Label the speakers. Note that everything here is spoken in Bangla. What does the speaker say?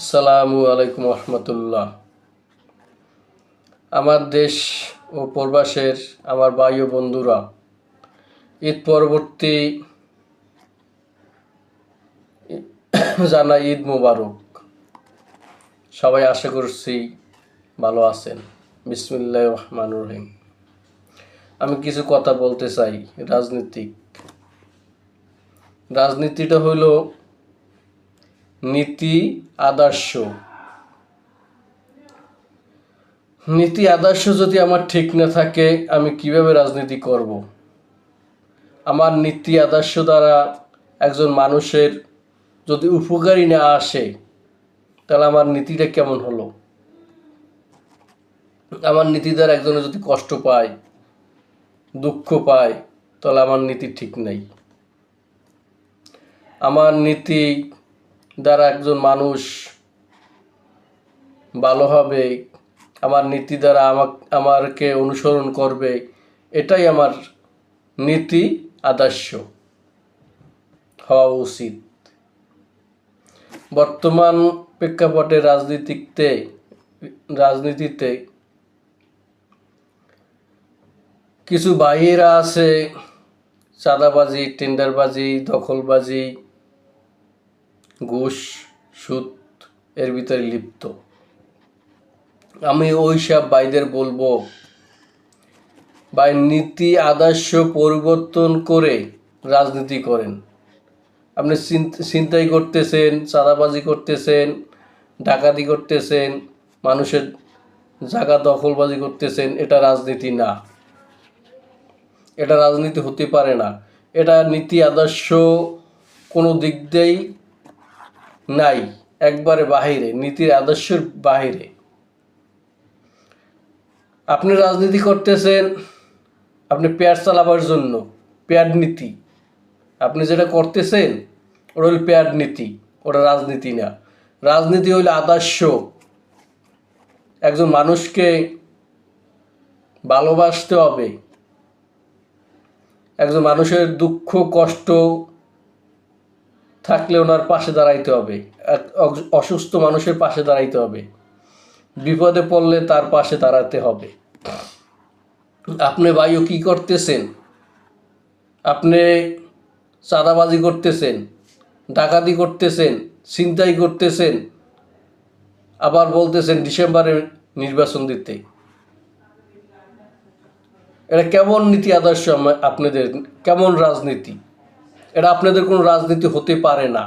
Speaker 1: আসসালামু আলাইকুম রহমতুল্লাহ। আমার দেশ ও প্রবাসের আমার ভাই ও বন্ধুরা, ঈদ পরবর্তী জানাই ঈদ মোবারক। সবাই আশা করছি ভালো আছেন। বিসমিল্লাহির রহমানির রহিম। আমি কিছু কথা বলতে চাই। রাজনীতিটা হইল নীতি আদর্শ। নীতি আদর্শ যদি আমার ঠিক না থাকে, আমি কিভাবে রাজনীতি করব? আমার নীতি আদর্শ দ্বারা একজন মানুষের যদি উপকারী না আসে, তাহলে আমার নীতিটা কেমন হলো? আমার নীতি দ্বারা একজনে যদি কষ্ট পায়, দুঃখ পায়, তাহলে আমার নীতি ঠিক নাই। আমার নীতি দ্বারা একজন মানুষ ভালো হবে, আমার নীতি দ্বারা আমাকে অনুসরণ করবে, এটাই আমার নীতি আদর্শ হওয়া উচিত। বর্তমান প্রেক্ষাপটে রাজনীতিতে কিছু বাহিরা আছে চাঁদাবাজি, টেন্ডারবাজি, দখলবাজি, ঘুষ, সুদ এর ভিতরে লিপ্ত। আমি ওই সব ভাইদের বলবো, ভাই নীতি আদর্শ পরিবর্তন করে রাজনীতি করেন। আপনি ছিনতাই করতেছেন, চাঁদাবাজি করতেছেন, ডাকাতি করতেছেন, মানুষের জায়গা দখলবাজি করতেছেন, এটা রাজনীতি না। এটা রাজনীতি হতে পারে না। এটা নীতি আদর্শ কোনো দিক দিয়েই নাই, একবারে বাহিরে, নীতির আদর্শের বাহিরে। আপনি রাজনীতি করতেছেন আপনি পেট চালাবার জন্য, পেট নীতি। আপনি যেটা করতেছেন ওটা হল পেট নীতি, ওটা রাজনীতি না। রাজনীতি হইল আদর্শ। একজন মানুষকে ভালোবাসতে হবে, একজন মানুষের দুঃখ কষ্ট থাকলে ওনার পাশে দাঁড়াইতে হবে, অসুস্থ মানুষের পাশে দাঁড়াইতে হবে, বিপদে পড়লে তার পাশে দাঁড়াতে হবে। আপনি ভাইও কি করতেছেন? আপনি চাঁদাবাজি করতেছেন, ডাকাতি করতেছেন, ছিনতাই করতেছেন, আবার বলতেছেন ডিসেম্বরে নির্বাচন দিতে। এটা কেমন নীতি আদর্শ? আপনাদের কেমন রাজনীতি? এটা আপনাদের কোনো রাজনীতি হতে পারে না।